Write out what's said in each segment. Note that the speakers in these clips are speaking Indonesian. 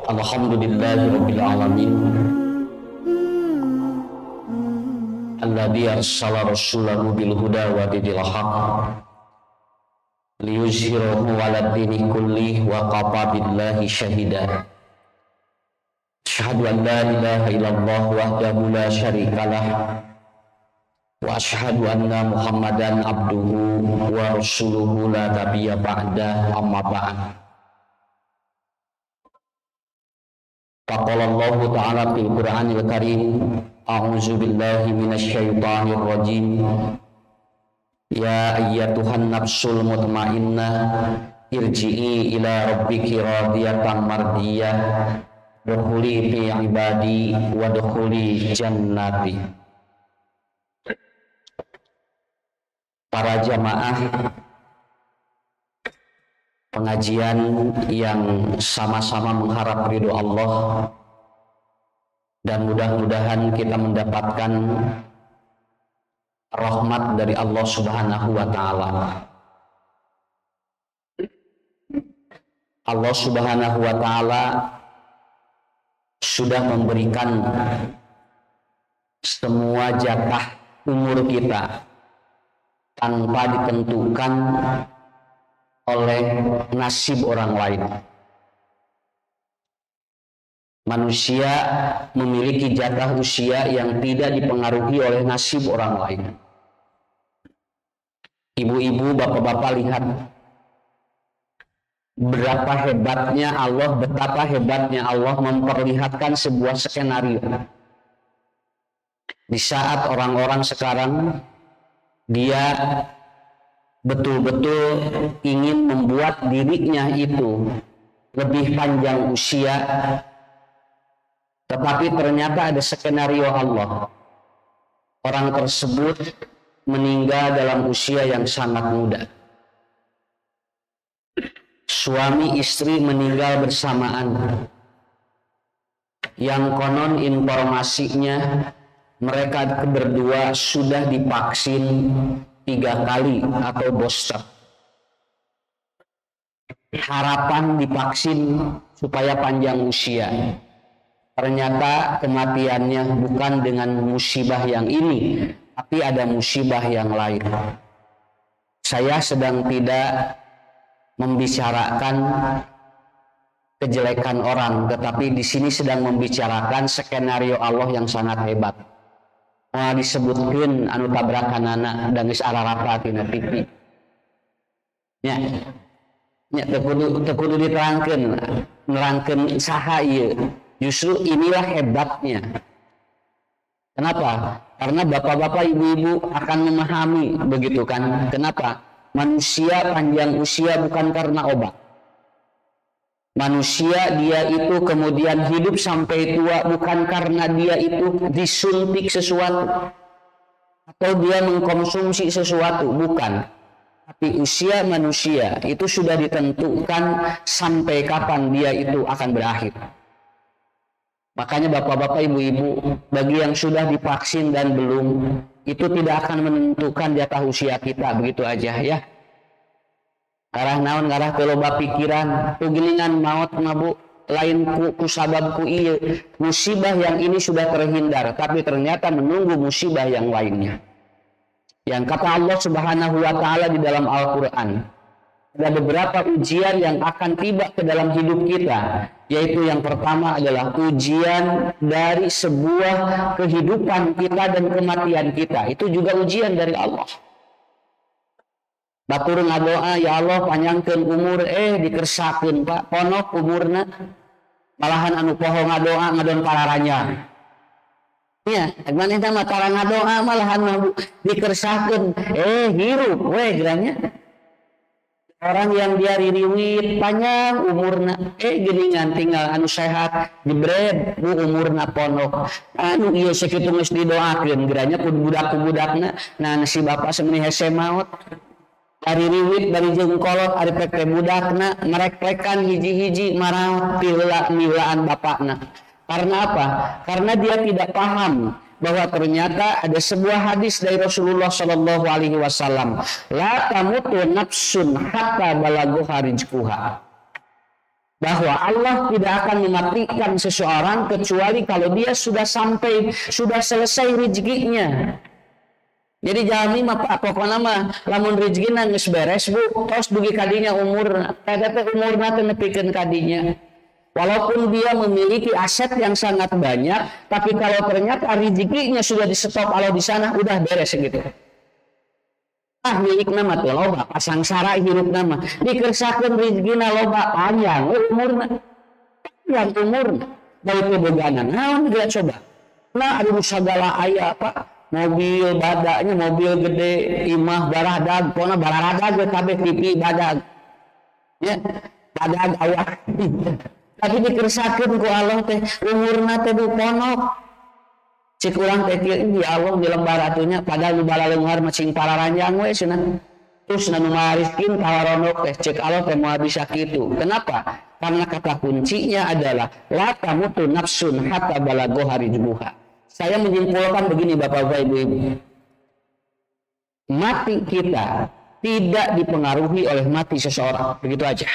Alhamdulillahirabbil alamin. Alladzi arsala rasulahu bil huda wa dinil haqq liyuzhirahu 'alad dini kullihi wa kafa billahi syahida. Asyhadu an la ilaha illallah wahdahu la syarikalah wa asyhadu anna Muhammadan abduhu wa rasuluhu la nabiyya ba'da, amma ba'd. Faqala Allah ta'ala fil Qur'anil Karim, a'udzu billahi minasy syaithanir rajim. Ya ayyatuhan nafsul mutmainnah irji'i ila rabbiki radiyatan mardiyah dukhuli fi ibadi wa dukhuli jannati. Para jamaah pengajian yang sama-sama mengharap ridho Allah, dan mudah-mudahan kita mendapatkan rahmat dari Allah Subhanahu wa ta'ala. Allah Subhanahu wa ta'ala sudah memberikan semua jatah umur kita tanpa ditentukan oleh nasib orang lain. Manusia memiliki jatah usia yang tidak dipengaruhi oleh nasib orang lain. Ibu-ibu, bapak-bapak, lihat betapa hebatnya Allah memperlihatkan sebuah skenario. Di saat orang-orang sekarang dia betul-betul ingin membuat dirinya itu lebih panjang usia, tetapi ternyata ada skenario Allah. Orang tersebut meninggal dalam usia yang sangat muda. Suami istri meninggal bersamaan. Yang konon informasinya mereka berdua sudah divaksin 3 kali atau booster. Harapan divaksin supaya panjang usia. Ternyata kematiannya bukan dengan musibah yang ini, tapi ada musibah yang lain. Saya sedang tidak membicarakan kejelekan orang, tetapi di sini sedang membicarakan skenario Allah yang sangat hebat. Mau disebutkan anu tabrakanana dan geus ararapa tina TV. Nya teu kudu diterangkeun, nerangkeun saha ieu. Justru inilah hebatnya. Kenapa? Karena bapak-bapak, ibu-ibu akan memahami, begitu kan? Kenapa? Manusia panjang usia bukan karena obat. Manusia dia itu kemudian hidup sampai tua bukan karena dia itu disuntik sesuatu atau dia mengkonsumsi sesuatu, bukan. Tapi usia manusia itu sudah ditentukan sampai kapan dia itu akan berakhir. Makanya bapak-bapak, ibu-ibu, bagi yang sudah divaksin dan belum, itu tidak akan menentukan jatah usia kita, begitu aja ya. Ngarah naon, ngarah teu loba pikiran, tugilingan maut mabu, lain ku sabab ku ieu. Musibah yang ini sudah terhindar, tapi ternyata menunggu musibah yang lainnya. Yang kata Allah Subhanahu wa ta'ala di dalam Al-Quran, ada beberapa ujian yang akan tiba ke dalam hidup kita, yaitu yang pertama adalah ujian dari sebuah kehidupan kita dan kematian kita. Itu juga ujian dari Allah. Batur ngadoa, ya Allah panjangkeun umur, dikersakeun Pak, ponok umurna. Malahan anu poho ngadoa ngadon pararanya. Ya, manehna mah tara ngadoa malahan dikersakeun, hirup we geranya. Orang yang dia ririwit panjang umurna, geuningan tinggal anu sehat dibred bu umurna ponok. Anu ieu sakitu geus didoakeun geranya ku budak-budakna, nah si bapa semeni hese maot. Dari riwit, dari jengkolot, dari peke budakna, mereklekan hiji-hiji marah milaan bapakna. Karena apa? Karena dia tidak paham bahwa ternyata ada sebuah hadis dari Rasulullah Shallallahu Alaihi Wasallam, la tamutu nafsun hatta balaguha rizquha. bahwa Allah tidak akan mematikan seseorang kecuali kalau dia sudah selesai rezekinya. Jadi jalmi mah pokokna mah lamun rezekina geus beres Bu, tos dugi kadinya umurna. Eta teh umurna teh nepikeun kadinya. Walaupun dia memiliki aset yang sangat banyak, tapi kalau ternyata rezekinya sudah di-stop Allah di sana, udah beres gitu. Milik nama tuh loba, pasang sara hirup nama, dikersakeun rezekina loba panjang, umurna yang umurna, baik keboganan, naon dia coba. Nah, ada segala aya apa? Mobil badaknya, mobil gede, imah baradag, pokoknya baradag kabeh TV badag. Ya, badag awak. Tapi dikersakeun ku Allah teh umurna teh ponok. Cik urang teh kieu ya Allah di lembar atunya padahal di bala leunghar macing pararanjang we cenah. Terus nu mariskin kawaronok teh cek Allah teh moal bisa kitu. Kenapa? Karena kata kuncinya adalah la tamutu nafsun hatta balagha rizquha. Saya menyimpulkan begini Bapak-bapak Ibu-ibu. Mati kita tidak dipengaruhi oleh mati seseorang, begitu aja.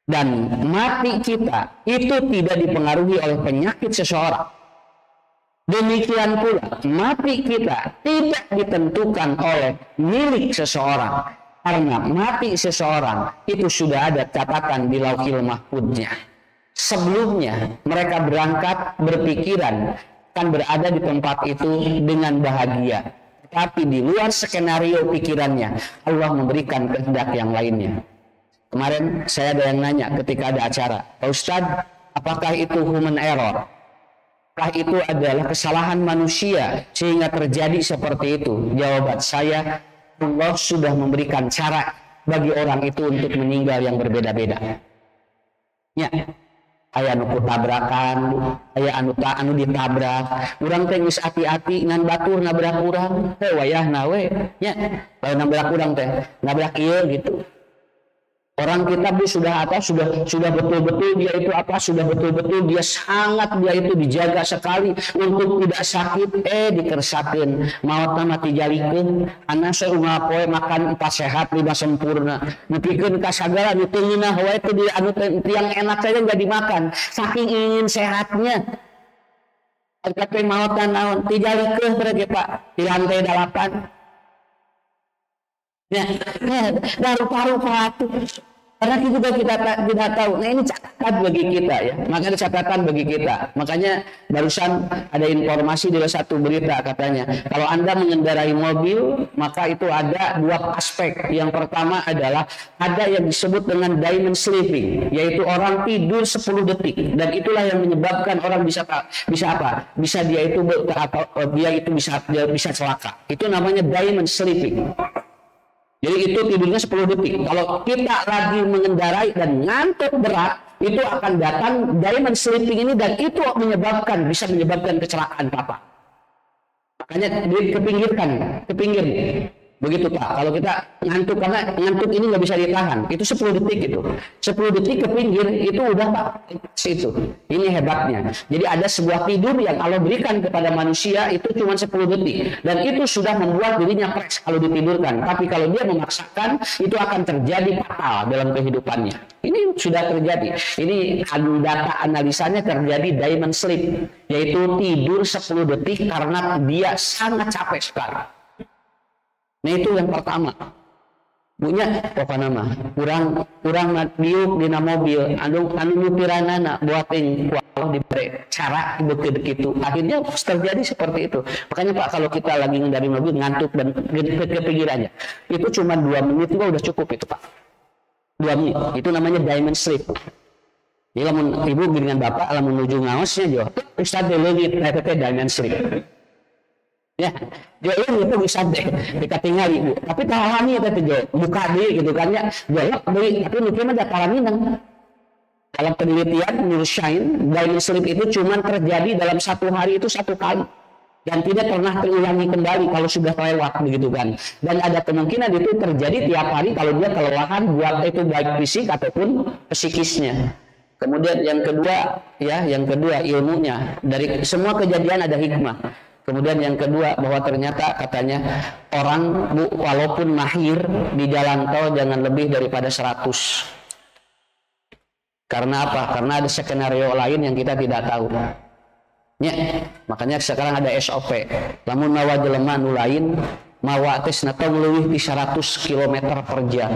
Dan mati kita itu tidak dipengaruhi oleh penyakit seseorang. Demikian pula mati kita tidak ditentukan oleh milik seseorang. Karena mati seseorang itu sudah ada catatan di Lauhil Mahfudnya. Sebelumnya mereka berangkat berpikiran akan berada di tempat itu dengan bahagia. Tapi di luar skenario pikirannya Allah memberikan kehendak yang lainnya. Kemarin saya ada yang nanya ketika ada acara, Pak Ustadz, apakah itu human error? Apakah itu adalah kesalahan manusia sehingga terjadi seperti itu? Jawaban saya, Allah sudah memberikan cara bagi orang itu untuk meninggal yang berbeda-beda. Ya, aya anu tabrakan, aya anu ditabrak. Urang teh geus ati-ati ngan batur nabrak urang, teh wayahna we nya. Lamun nabrak urang teh, nabrak ieu gitu. Orang kita sudah betul-betul dia itu apa? Sudah betul-betul dia itu dijaga sekali untuk tidak sakit. Dikersakeun maot mati jalikeun. Anak saeungah poe makan 4 sehat 5 sempurna. Nepikeun ka sagala nu teu ngeunah wae teh di anu yang enak saja enggak dimakan. Saking ingin sehatnya. Tapi maotan naon? Ti jalikeun berarti Pak di lantai 8. Ya, rupa-rupa itu. Karena juga kita tidak tahu. Nah ini catatan bagi kita ya. Makanya catatan bagi kita. Makanya barusan ada informasi di satu berita katanya. Kalau Anda mengendarai mobil, maka itu ada 2 aspek. Yang pertama adalah ada yang disebut dengan diamond sleeping, yaitu orang tidur 10 detik. Dan itulah yang menyebabkan orang bisa apa? Bisa dia itu bisa celaka. Itu namanya diamond sleeping. Jadi itu tidurnya 10 detik. Kalau kita lagi mengendarai dan ngantuk berat, itu akan datang diamond sleeping ini dan itu bisa menyebabkan kecelakaan Papa. Makanya ke pinggir. Begitu Pak. Kalau kita ngantuk, karena ngantuk ini nggak bisa ditahan. Itu 10 detik itu. 10 detik ke pinggir itu udah Pak. Itu. Ini hebatnya. Jadi ada sebuah tidur yang Allah berikan kepada manusia itu cuma 10 detik. Dan itu sudah membuat dirinya fresh kalau ditidurkan. Tapi kalau dia memaksakan, itu akan terjadi fatal dalam kehidupannya. Ini sudah terjadi. Ini data analisanya terjadi diamond sleep. Yaitu tidur 10 detik karena dia sangat capek sekali. Nah itu yang pertama. Punya apa nama? Kurang diuk dina mobil anu nyupiranana buatin Allah diberi cara begitu. Akhirnya terjadi seperti itu. Makanya Pak kalau kita lagi dari mobil ngantuk dan kepikirannya, itu cuma 2 menit juga udah cukup itu Pak. 2 menit. Itu namanya diamond sleep. Jadi lamun ibu dengan bapak lamun menuju ngaosnya jo, Ustaz leungit eta teh diamond sleep. Ya, dia itu bisa deh, kita tinggal ibu. Tapi tahalani itu jo, buka deh gitu kan ya, jawab deh. Tapi mungkin ada kalaminang. Dalam penelitian menurut Shine, diamond sleep itu cuma terjadi dalam 1 hari itu 1 kali dan tidak pernah terulangi kembali kalau sudah lewat begitu kan. Dan ada kemungkinan itu terjadi tiap hari kalau dia kelelahan buat itu baik fisik ataupun psikisnya. Kemudian yang kedua ilmunya dari semua kejadian ada hikmah. Kemudian yang kedua bahwa ternyata katanya orang walaupun mahir di jalan tol jangan lebih daripada 100. Karena apa? Karena ada skenario lain yang kita tidak tahu. Ya, makanya sekarang ada SOP. Lamun mawa jelema nu lain, mawa tes natong leuwih di 100 km per jam.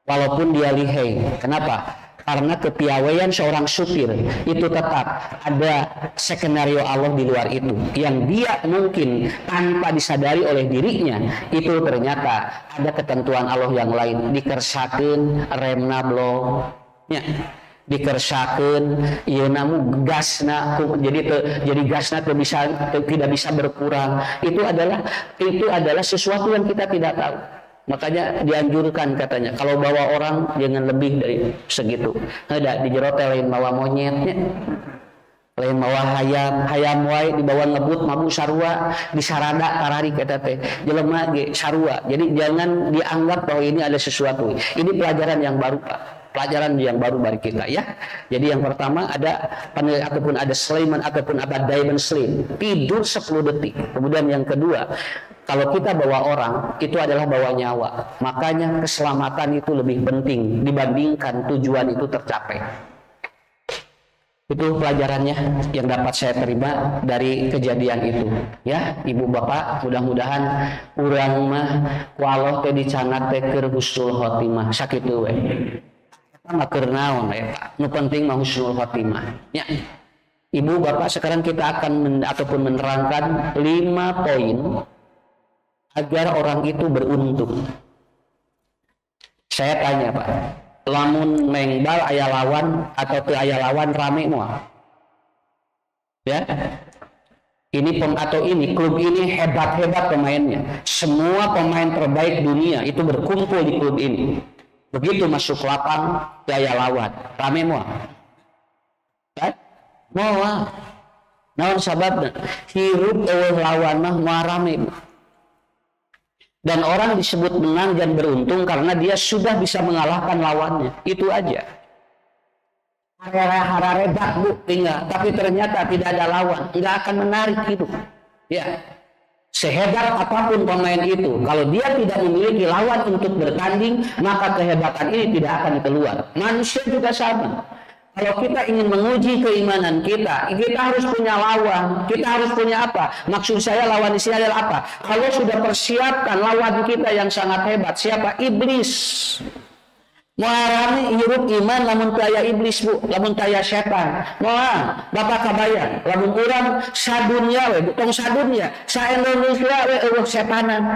Walaupun dia lihai. Kenapa? Karena kepiawaian seorang supir itu tetap ada skenario Allah di luar itu, yang dia mungkin tanpa disadari oleh dirinya itu ternyata ada ketentuan Allah yang lain. Dikersakeun remna blong, ya, dikersakeun ieu namu gasna, jadi gasna tidak bisa berkurang. Itu adalah sesuatu yang kita tidak tahu. Makanya dianjurkan katanya kalau bawa orang jangan lebih dari segitu. Ada di jero teh lain bawa monyetnya, lain bawa hayam wae dibawa ngebut mabu sarua di sarada karari kata teh jelema ge sarua. Jadi jangan dianggap bahwa ini ada sesuatu. Ini pelajaran yang baru, Pak. Pelajaran yang baru bagi kita, ya. Jadi yang pertama ada ataupun ada Sulaiman ataupun ada Diamond Slim tidur 10 detik. Kemudian yang kedua, kalau kita bawa orang itu adalah bawa nyawa. Makanya keselamatan itu lebih penting dibandingkan tujuan itu tercapai. Itu pelajarannya yang dapat saya terima dari kejadian itu, ya. Ibu bapak, mudah-mudahan urang mah ku Allah teh dicangat teh keur husnul khotimah sakitu we. Keur naon eta? Nu penting mah husnul khotimah. Ya. Ibu bapak, sekarang kita akan menerangkan 5 poin agar orang itu beruntung. Saya tanya, Pak, lamun mengbal aya lawan atau teu aya lawan rame moal? Ya. Ini klub ini hebat-hebat pemainnya. Semua pemain terbaik dunia itu berkumpul di klub ini. Begitu masuk lapang daya lawan rame moal. Kan? Moal. Naon sababna? Hirup eueuh lawan mah moal rame. Dan orang disebut menang dan beruntung karena dia sudah bisa mengalahkan lawannya. Itu aja. Hararedak bu tinggal, tapi ternyata tidak ada lawan, tidak akan menarik itu. Ya. Sehebat apapun pemain itu, kalau dia tidak memiliki lawan untuk bertanding, maka kehebatan ini tidak akan keluar. Manusia juga sama. Kalau kita ingin menguji keimanan kita harus punya lawan. Kita harus punya apa? Maksud saya lawan di sini adalah apa? Allah sudah persiapkan lawan kita yang sangat hebat. Siapa? Iblis. Muarani hirup iman lamun taya iblis bu, lamun taya setan. Moal, bapak kabayang, lamun urang sadunya we, tong sadunya, sa Indonesia we eueuh setanan.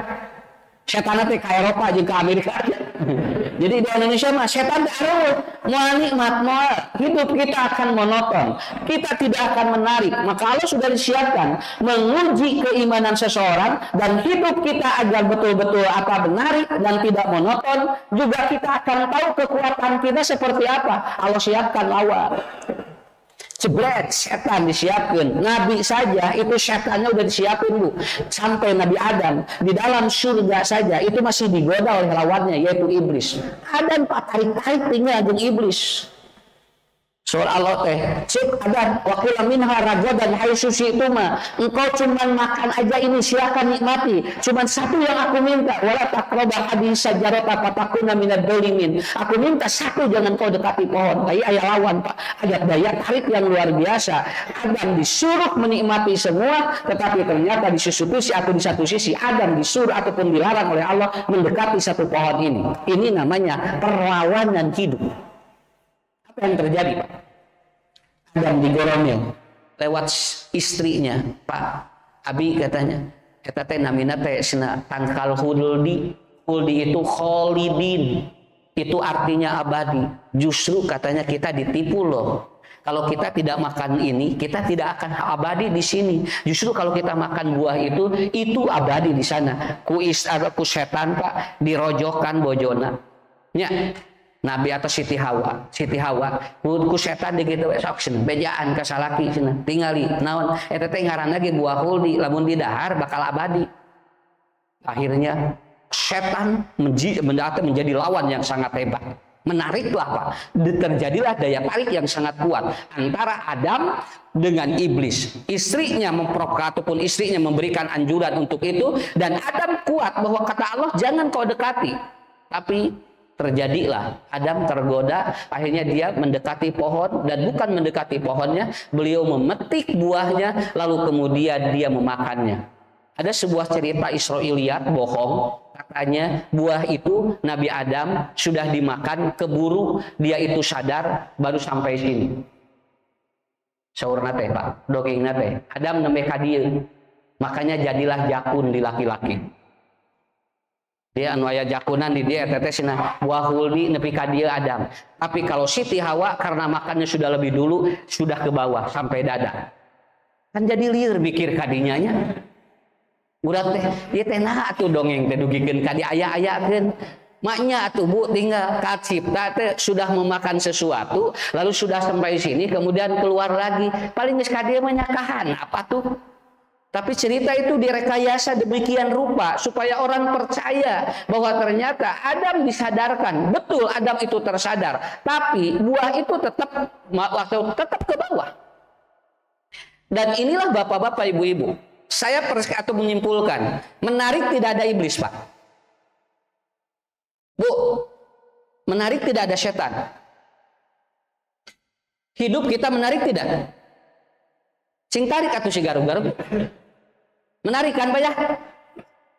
Setan teh ka Eropa jeung ka Amerika aja. Jadi di Indonesia mah setan teh areuh, moal nikmat, moal hidup kita akan monoton. Kita tidak akan menarik. Maka Allah sudah disiapkan menguji keimanan seseorang dan hidup kita agar betul-betul apa menarik dan tidak monoton. Juga kita akan tahu kekuatan kita seperti apa. Allah siapkan lawan. Jebret, setan disiapkan. Nabi saja itu setannya udah disiapin bu. Sampai Nabi Adam di dalam surga saja itu masih digoda oleh lawannya yaitu iblis. Adam tarik-tarik tinggal dengan iblis. Surah Allah teh, cip Adam wakila minha ragadan haitsu syi'tuma. Engkau cuman makan aja ini, silakan nikmati. Cuman satu yang aku minta, wala taqraba hadhihi syajarata fatakuna minadh dhalimin. Aku minta satu, jangan kau dekati pohon. Tapi aya lawan, Pak. Ada daya tarik yang luar biasa. Adam disuruh menikmati semua, tetapi ternyata di satu sisi Adam disuruh ataupun dilarang oleh Allah mendekati satu pohon ini. Ini namanya perlawanan hidup. Apa yang terjadi, Pak? Adam digoromil lewat istrinya, Pak. Abi katanya, eta teh namina teh sina tangkal huldi. Huldi itu kholidin. Itu artinya abadi. Justru katanya kita ditipu loh. Kalau kita tidak makan ini, kita tidak akan abadi di sini. Justru kalau kita makan buah itu abadi di sana. Ku setan, Pak, dirojokkan bojona. Ya. Nabi atau Siti Hawa, ku setan di gitu sok cenah bejaan ka salaki cenah tingali naon eta teh ngaranna ge buah huldi lamun di dahar bakal abadi. Akhirnya setan menjadi lawan yang sangat hebat. Menariklah Pak, terjadilah daya tarik yang sangat kuat antara Adam dengan iblis. Istrinya ataupun istrinya memberikan anjuran untuk itu dan Adam kuat bahwa kata Allah jangan kau dekati. Tapi terjadilah Adam tergoda, akhirnya dia mendekati pohon, dan bukan mendekati pohonnya, beliau memetik buahnya, lalu kemudian dia memakannya. Ada sebuah cerita Israiliyat bohong, katanya buah itu Nabi Adam sudah dimakan, keburu dia itu sadar baru sampai sini. Saur nate Pak, dongeng nate, Adam nembe kadieu, makanya jadilah jakun di laki-laki. Dia anu aya jakunan di dia teteh cenah buah huldi nepi ka dieu Adam. Tapi kalau Siti Hawa karena makannya sudah lebih dulu, sudah ke bawah sampai dada. Kan jadi lieur mikir kadinya nya. Urang teh ieu teh naha atuh dongeng teh dugikeun ka di aya-ayakeun. Maknya atuh Bu tinggal kacipta teh sudah memakan sesuatu lalu sudah sampai sini kemudian keluar lagi. Paling geus ka dieu mah nyakahan apa tuh? Tapi cerita itu direkayasa demikian rupa supaya orang percaya bahwa ternyata Adam disadarkan. Betul Adam itu tersadar, tapi buah itu tetap ke bawah. Dan inilah bapak-bapak, ibu-ibu, saya atau menyimpulkan, menarik tidak ada iblis, Pak. Bu, menarik tidak ada setan. Hidup kita menarik tidak? Sing tarik atau si garuk-garuk? Menarik kan Pak ya?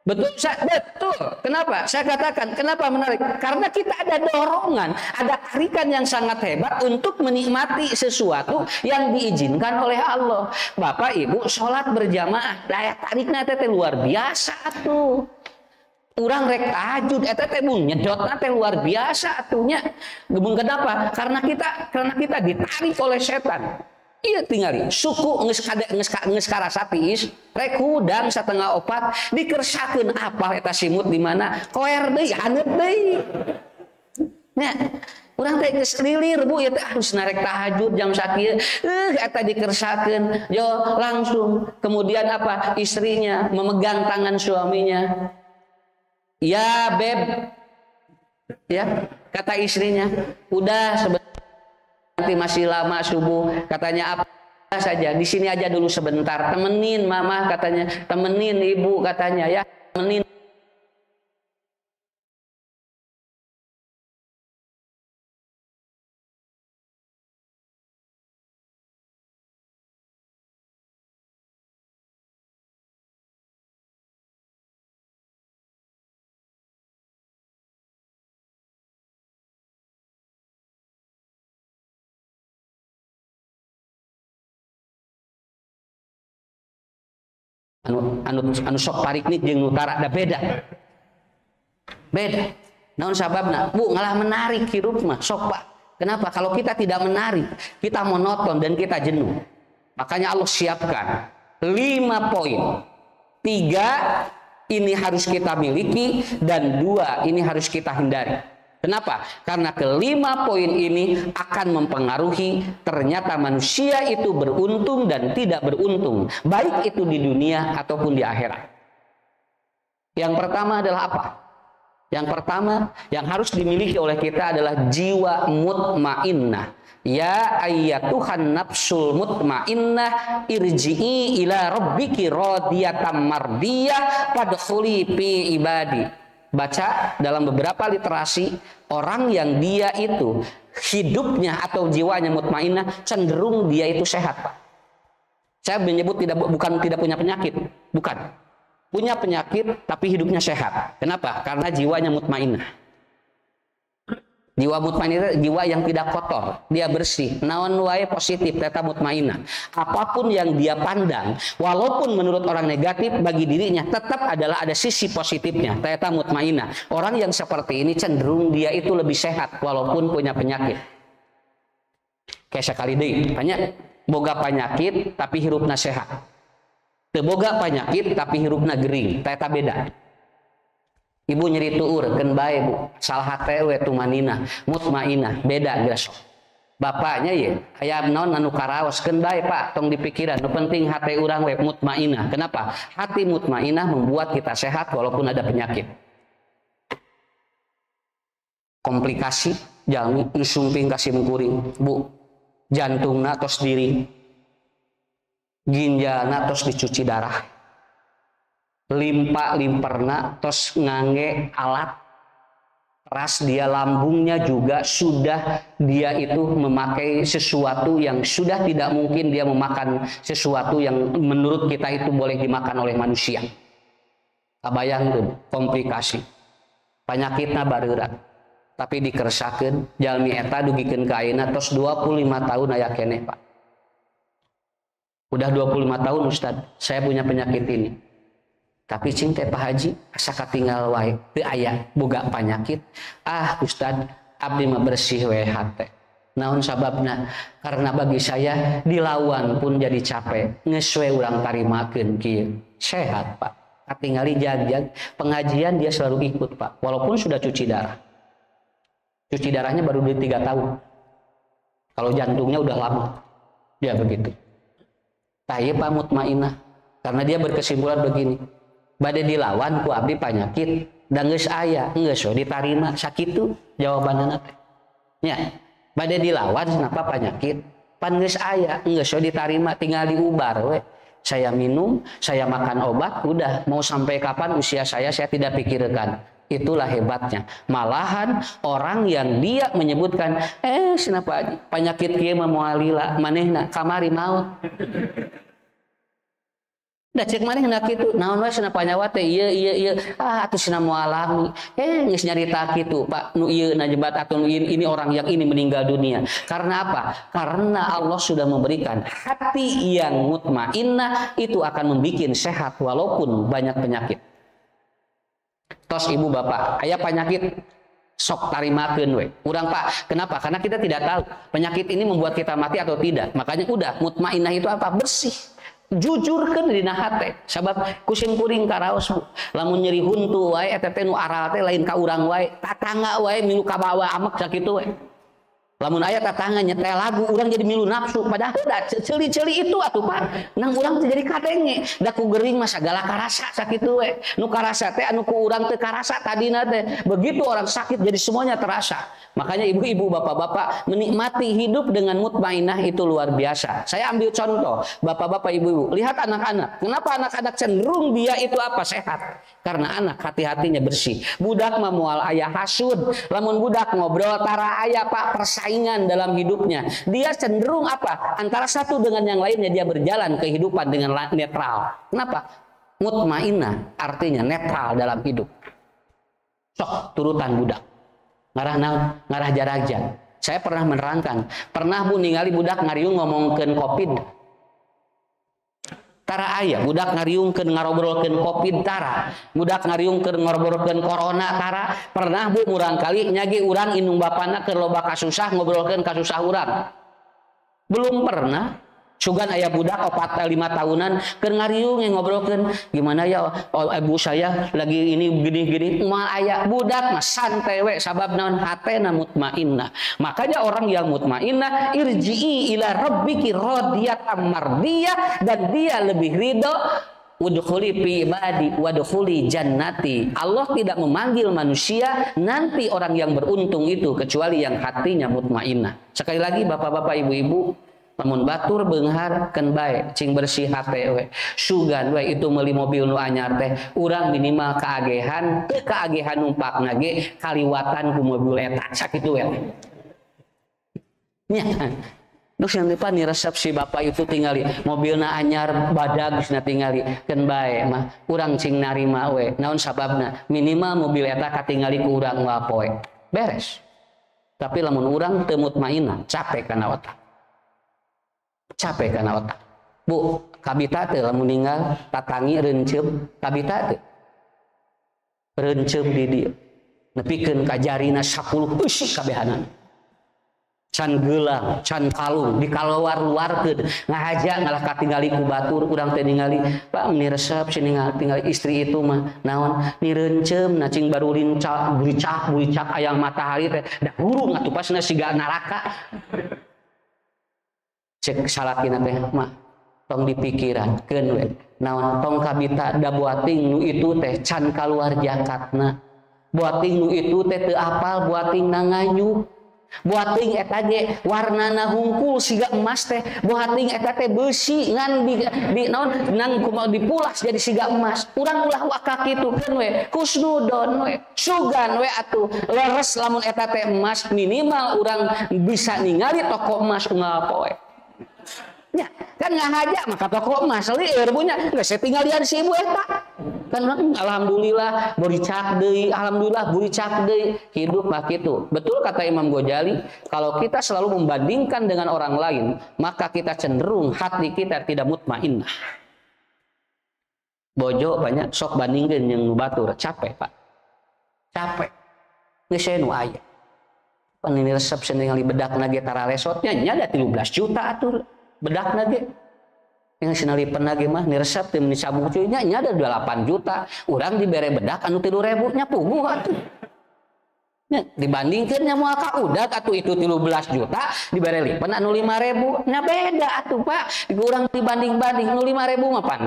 Betul, betul. Kenapa? Saya katakan, kenapa menarik? Karena kita ada dorongan, ada tarikan yang sangat hebat untuk menikmati sesuatu yang diizinkan oleh Allah. Bapak Ibu sholat berjamaah, daya tariknya teh luar biasa tuh. Urang rek tahajud, eta teh nyedotna teh luar biasa atunya. Gebung kenapa? Karena kita ditarik oleh setan. Iya tinggali suku nges karasa tiis rek hudang satengah opat dikersakeun apa eta simut di mana koer deui haneut deui nya urang teh geus lilir Bu ya teh harus narek tahajud jam sakieu eta dikersakeun yo langsung kemudian apa istrinya memegang tangan suaminya ya beb ya kata istrinya udah sebentar nanti masih lama subuh katanya apa saja di sini aja dulu sebentar temenin mama katanya temenin ibu katanya ya temenin anu sok pariknik jeung nutara ada beda naon sababna Bu ngalah menarik hirup mah sok Pak kenapa kalau kita tidak menarik kita monoton dan kita jenuh makanya Allah siapkan 5 poin 3 ini harus kita miliki dan 2 ini harus kita hindari. Kenapa? Karena kelima poin ini akan mempengaruhi ternyata manusia itu beruntung dan tidak beruntung. Baik itu di dunia ataupun di akhirat. Yang pertama adalah apa? Yang pertama yang harus dimiliki oleh kita adalah jiwa mutmainnah. Ya ayyatuhan nafsul mutmainnah irji'i ila rabbiki radiyatan mardiyah fadkhuli fi ibadi. Baca dalam beberapa literasi orang yang dia itu hidupnya atau jiwanya mutmainnah cenderung dia itu sehat Pak. Saya menyebut bukan tidak punya penyakit, bukan. Punya penyakit tapi hidupnya sehat. Kenapa? Karena jiwanya mutmainnah. Jiwa mutmainnah jiwa yang tidak kotor, dia bersih, naon wae positif, eta mutmainnah. Apapun yang dia pandang, walaupun menurut orang negatif bagi dirinya tetap adalah ada sisi positifnya, eta mutmainnah. Orang yang seperti ini cenderung dia itu lebih sehat walaupun punya penyakit. Kayak sekali deui, tanya boga penyakit tapi hirupna sehat. Teu boga penyakit tapi hirupna gering, eta beda. Ibu nyeri tuur keun bae Bu salah teh we tumanina mutmainnah beda geus bapaknya ye aya naon anu karaos keun bae Pak tong dipikiran nu penting hati urang we mutmainnah. Kenapa? Hati mutmainnah membuat kita sehat walaupun ada penyakit. Komplikasi jalmi isumping kasih mengkuring Bu jantungna tos diri ginjalna tos dicuci darah limpa limperna tos ngangge alat ras dia, lambungnya juga sudah dia itu memakai sesuatu yang sudah tidak mungkin dia memakan sesuatu yang menurut kita itu boleh dimakan oleh manusia. Kabayang tuh komplikasi. Penyakitna bareurat. Tapi dikersakeun jalmi eta dugikeun ka ayeuna tos 25 tahun aya keneh, Pak. Udah 25 tahun Ustaz, saya punya penyakit ini. Tapi cing teh Pak Haji asa katinggal wae teu aya boga panyakit. Ah Ustaz, abdi mah bersih we hate. Naon sababna? Karena bagi saya dilawan pun jadi capek. Geus we urang tarimakeun kieu. Sehat Pak. Katingali jag-jag, pengajian dia selalu ikut Pak. Walaupun sudah cuci darah. Cuci darahnya baru 3 tahun. Kalau jantungnya udah lama. Ya begitu. Tah ieu Pak mutmainnah. Karena dia berkesimpulan begini. Bade dilawan ku abdi penyakit dan geus aya geus we ditarima sakitu jawabanna teh nya bade dilawan kenapa penyakit pan geus aya geus we ditarima tinggal diubar we saya minum saya makan obat udah mau sampai kapan usia saya tidak pikirkan. Itulah hebatnya. Malahan orang yang dia menyebutkan kenapa penyakit kieu mah moal lila manehna kamari maut. Da cek manehna kitu, naon wae cenah panyawa teh ieu atuh cenah moal alami. Geus nyarita kitu, Pak, nu ieu najebat atau nu ini orang yang ini meninggal dunia. Karena apa? Karena Allah sudah memberikan hati yang mutmainnah itu akan membikin sehat walaupun banyak penyakit. Tos ibu bapak, aya penyakit sok tarimakeun we. Urang Pak, kenapa? Karena kita tidak tahu penyakit ini membuat kita mati atau tidak. Makanya udah mutmainnah itu apa? Bersih. Jujurkeun dina hate sabab kusim kuring karaos lamun nyeri huntu wae eta teh nu aral teh lain ka urang wae tatangga wae milu ka bawa amek sakitu we lamun aya tatangga nyetel lagu urang jadi milu nafsu padahal da ceuli-ceuli itu atuh Pak nang urang teh jadi kadenge da ku geuring mah sagala karasa sakitu we nu karasa teh anu ku urang teh karasa tadina teh begitu orang sakit jadi semuanya terasa. Makanya ibu-ibu, bapak-bapak menikmati hidup dengan mutmainnah itu luar biasa. Saya ambil contoh, bapak-bapak, ibu-ibu. Lihat anak-anak. Kenapa anak-anak cenderung dia itu apa? Sehat. Karena anak hati-hatinya bersih. Budak mah moal aya hasud. Lamun budak ngobrol tara aya Pak persaingan dalam hidupnya. Dia cenderung apa? Antara satu dengan yang lainnya dia berjalan kehidupan dengan netral. Kenapa? Mutmainnah artinya netral dalam hidup. Sok turutan budak. Ngarah jarajan. Saya pernah menerangkan, pernah Bu ningali budak ngariung ngomongkeun Covid. Tara aya budak ngariungkeun ngarobrolkeun Covid tara. Budak ngariungkeun ngarobrolkeun corona tara. Pernah Bu murang kali nyagi urang indung bapana keur loba kasusah ngobrolkeun kasusah urang. Belum pernah. Sugan aya budak 4-5 tahunan keur ngariung ngobrolkeun gimana ya ibu saya lagi ini gini-gini moal aya budak mah santai we sabab naon hatena mutmainnah. Makanya orang yang mutmainnah irji'i ila rabbiki radiyatan mardiyah dan dia lebih ridho udkhuli fi ibadi wadkhuli jannati. Allah tidak memanggil manusia nanti orang yang beruntung itu kecuali yang hatinya mutmainnah. Sekali lagi bapak-bapak ibu-ibu lamun batur beunghar keun bae cing bersih hate we sugan we itu meuli mobil nu anyar teh urang minimal kaagehan teu kaagehan numpakna ge kaliwatan ku mobil eta sakitu we nya terus yang depan nih resep si bapak itu tingali mobilna anyar badag geus tingali keun bae mah urang cing narima we naon sababna minimal mobil eta katingali ku urang wapoe beres. Tapi lamun urang teu mutmainnah capek kana otak. Capek karena otak. Bu, kabita teh lamun ninggal tatangi reunceup kabita teh. Reunceup di dieu. Nepikeun ka jarina 10 eusi kabehanan. Can geulang, can kalung dikalawar-luarkeun. Ngahaja ngalah katingali ku batur urang teh ningali, Pak meni resep sini tinggal istri itu mah naon ni reunceup na cing baru lincak buicak ayang matahari teh da hurung atuh pasna siga neraka. Cek salakina teh mah tong dipikiran keun we naon tong kabita da buating nu itu teh can kaluar jakatna buating nu itu teh teu apal buating na nganyuk Buat ting eta ge warnana hungkul siga emas teh. Buat ting eta teh besi ngan di naon nang kumaha dipulas jadi siga emas. Urang ulah waka kitu kan we. Kusnudon we. Sugan we atuh. Leres lamun eta teh emas minimal urang bisa ningali toko emas unggal poe. Ya, kan ngahaja maka toko emas lieur punya geus tinggal si ibu eta. Kan alhamdulillah buricak deui, alhamdulillah buricak deui, hidup mah kitu. Betul kata Imam Ghazali, kalau kita selalu membandingkan dengan orang lain, maka kita cenderung hati kita tidak mutmainnah. Bojo banyak sok bandingkeun jeung batur, capek, Pak. Capek. Geus nu aya. Pan ini resep ningali bedakna ge tara resotnya nya da 13 juta atuh. Bedak nage yang sinali penage mah niresep tim dicabung cuinya nya ada 8 juta urang dibere bedak anu 3.000 nya puguh atuh nya dibandingkeun nya moal ka udak atuh itu 13 juta dibere lipen anu 5.000 nya beda atuh Pak urang dibanding-banding anu 5.000 mah pan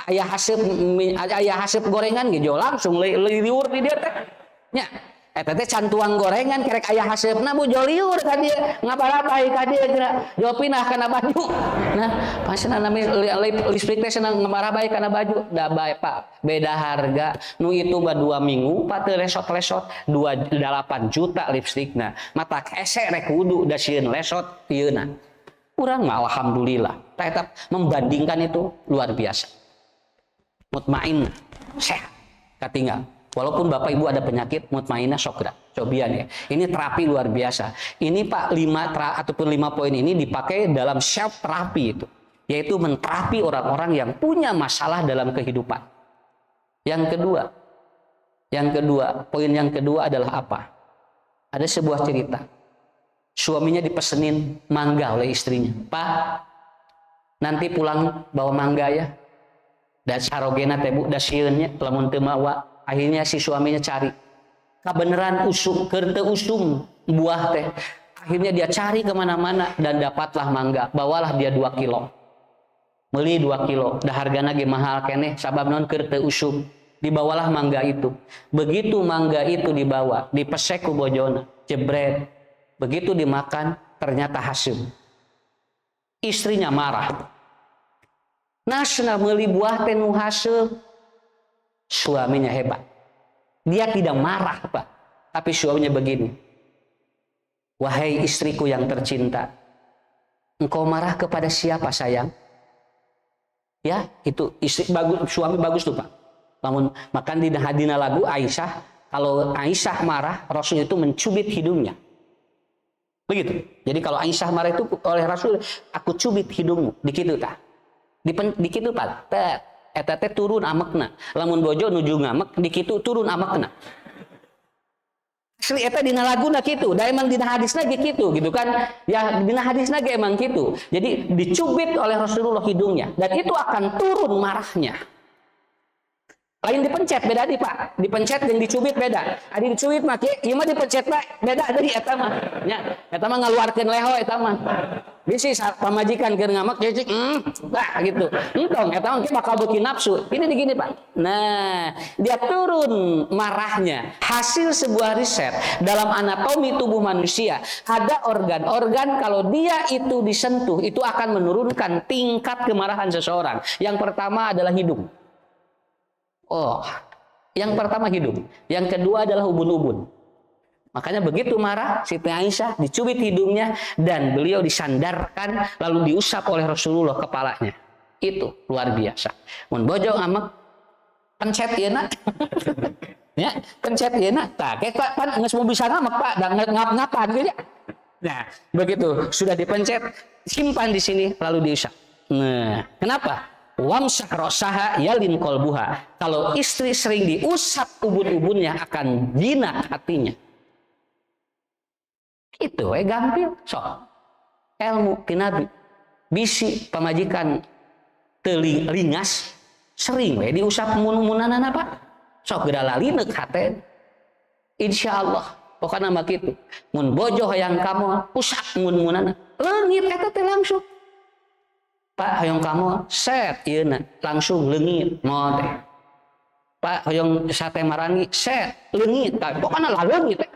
aya haseup gorengan ge jo langsung liur di dieu teh nya eta teh cantuang gorengan kerek aya haseupna bu joliur ka dieu ngabarabay ka dieu geura jauh pindah kana baju nah pasna nami listrik teh senang ngabarabay kana baju da bae Pak beda harga nu itu mah 2 minggu Pak teu lesot-lesot 8 juta lipstikna mata kese rek wudu da sieun lesot ieuna urang mah alhamdulillah tah eta membandingkan itu luar biasa mutmain sehat katinggal. Walaupun Bapak Ibu ada penyakit mutmainnah syokra, cobian ya. Ini terapi luar biasa. Ini Pak 5 poin ini dipakai dalam self terapi itu, yaitu menterapi orang-orang yang punya masalah dalam kehidupan. Yang kedua, poin yang kedua adalah apa? Ada sebuah cerita. Suaminya dipesenin mangga oleh istrinya. Pak, nanti pulang bawa mangga ya. Dan sarogena teh Bu, da sieunnya lamun teu mawa. Akhirnya si suaminya cari kebenaran usum kerte usum buah teh akhirnya dia cari kemana-mana dan dapatlah mangga bawalah dia 2 kilo beli 2 kilo dah hargana ge mahal keneh sabab non kerte usum dibawalah mangga itu begitu mangga itu dibawa dipesek ku bojona jebret begitu dimakan ternyata hasum istrinya marah nasna meuli buah teh nu hasum. Suaminya hebat. Dia tidak marah, Pak. Tapi suaminya begini. Wahai istriku yang tercinta. Engkau marah kepada siapa, sayang? Ya, itu istri bagus, suami bagus tuh, Pak. Namun makan di hadina lagu Aisyah, kalau Aisyah marah, Rasul itu mencubit hidungnya. Begitu. Jadi kalau Aisyah marah itu oleh Rasul, aku cubit hidungmu. Dikitu tah. Dikitu, Pak. Eta teh turun amekna lamun bojo nuju ngamek dikitu turun amekna asli eta dina laguna kitu da emang dina hadisna ge kitu gitu kan ya dina hadisna ge emang kitu jadi dicubit oleh Rasulullah hidungnya dan itu akan turun marahnya lain dipencet beda di Pak dipencet jeung dicubit beda adi dicubit mah ieu mah dipencet mah beda deui eta mah nya eta mah ngaluarkeun leho eta mah bisi pamajikan keur ngamak cicik gitu entong eta mah bakal beuki nafsu ini digini Pak nah dia turun marahnya hasil sebuah riset dalam anatomi tubuh manusia ada organ-organ kalau dia itu disentuh itu akan menurunkan tingkat kemarahan seseorang yang pertama adalah hidung. Oh, yang pertama hidung, yang kedua adalah ubun-ubun. Makanya begitu marah Siti Aisyah dicubit hidungnya dan beliau disandarkan lalu diusap oleh Rasulullah kepalanya. Itu luar biasa. Mun bojo ngamek pencet ieu na. Ya, pencet ieu na. Tah kan geus mau bisa ngamek Pak, da ngap-ngapan gitu ya. Nah, begitu sudah dipencet, simpan di sini lalu diusap. Nah, kenapa? Wamsah rosaha yalin kolbuha. Kalau istri sering diusap ubun-ubunnya akan jinak hatinya. Itu gampil. So, ilmu kinabi. Bisi pamajikan telingas sering diusap mun-munanana Pak. Sok geura lalineuk hate. Insyaallah. Pokokna mah kitu. Mun bojo hayang kamu usap mun-munana. Leungit eta teh langsung. Pak hoyong kamu set ieu langsung leungit moal teh. Pak hoyong sate marangi set leungit pokona lah leungit teh.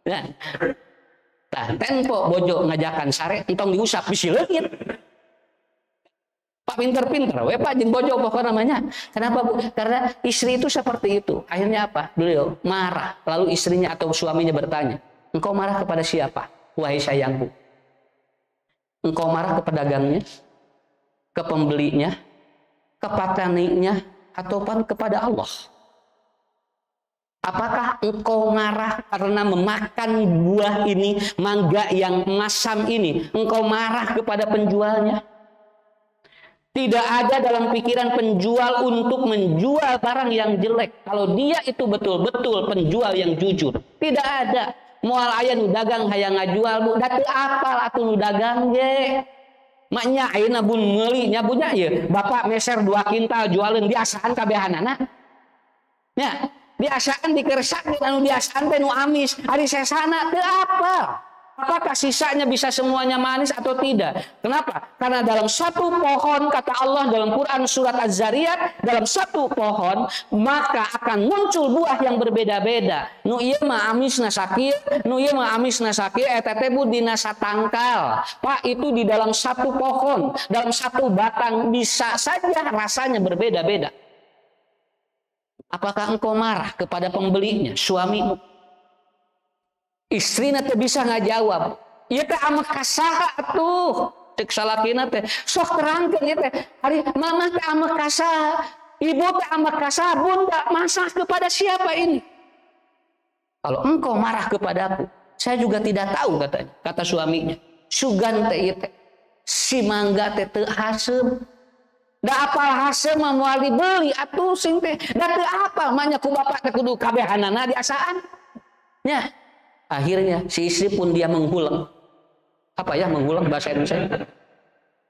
Ya. Tah tempo bojo ngajakan sare entong diusap bisi leungit. Pak pinter-pinter, Pak jeung bojo pokoknya namanya. Kenapa Bu? Karena istri itu seperti itu. Akhirnya apa? Beliau marah. Lalu istrinya atau suaminya bertanya, engkau marah kepada siapa? Wahai sayangku. Engkau marah ke pedagangnya, ke pembelinya, ke petaninya, ataupun kepada Allah. Apakah engkau marah karena memakan buah ini, mangga yang masam ini? Engkau marah kepada penjualnya? Tidak ada dalam pikiran penjual untuk menjual barang yang jelek. Kalau dia itu betul-betul penjual yang jujur. Tidak ada. Moal aya nu dagang hayang ngajual Bu. Da teu apal atuh nu dagang ge. Maknya ayeuna bun meuli nya bunya ieu. Bapak meser 2 kintal jualeun biasaan kabehanana. Nya, biasaan dikersak anu biasaan teh nu amis. Ari sesana teu apal. Apakah sisanya bisa semuanya manis atau tidak? Kenapa? Karena dalam satu pohon, kata Allah dalam Quran surat Az-Zariyat, dalam satu pohon, maka akan muncul buah yang berbeda-beda. Nu ieu mah amisna sakieu, nu ieu mah amisna sakieu, eta teh dina satangkal. Pak, itu di dalam satu pohon, dalam satu batang bisa saja rasanya berbeda-beda. Apakah engkau marah kepada pembelinya, suamimu? Istrina teh bisa ngajawab. Ieu teh ama kasaha atuh. Cek salakina teh sok terangkeun ieu teh. Ari mama teh ama kasaha, ibu teh ama kasaha, bunda masak kepada siapa ini? Kalau engkau marah kepadaku, saya juga tidak tahu katanya. Kata suaminya. Sugan teh ieu teh. Si mangga teh teu hasem. Da apal hasem mah moal dibeli atuh sing teh. Da teu apal manya ku bapak teh kudu kabehanana diasaan. Nya. Akhirnya si istri pun dia menghulang. Apa ya menghulang bahasa Indonesia?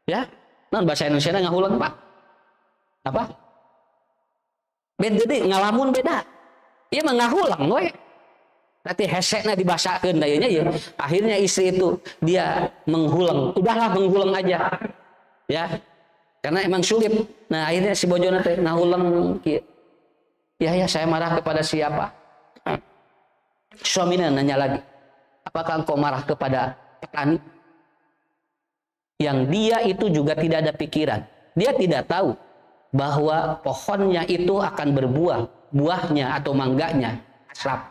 Ya, non bahasa Indonesia ngahulang Pak. Apa? Beda deh, ngalamun beda. Iya mah ngahulang we. Nanti hesekna dibasakeun da nya ya. Akhirnya istri itu dia menghulang. Udahlah menghulang aja. Ya. Karena emang sulit. Nah, akhirnya si bojona teh ngahulang kieu. Ya saya marah kepada siapa? Suaminya nanya lagi, apakah engkau marah kepada petani? Yang dia itu juga tidak ada pikiran. Dia tidak tahu bahwa pohonnya itu akan berbuah, buahnya atau mangganya asap.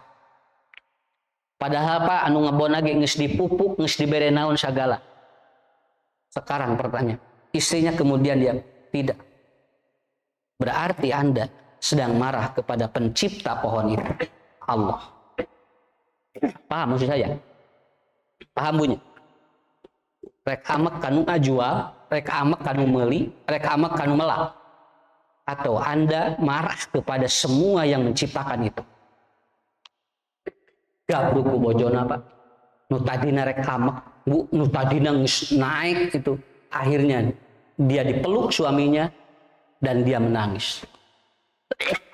Padahal Pak anu ngebona ge geus dipupuk, geus dibere naon sagala. Sekarang pertanyaan, istrinya kemudian dia tidak. Berarti Anda sedang marah kepada pencipta pohon itu, Allah. Paham maksud saya? Paham bunyi? Rek amek kanu ajual, rek amek kanu meuli, rek amek kanu melak. Atau Anda marah kepada semua yang menciptakan itu. Gabruku bojona Pak. Nu tadina rek amek, Bu, nu tadina naik itu. Akhirnya dia dipeluk suaminya dan dia menangis.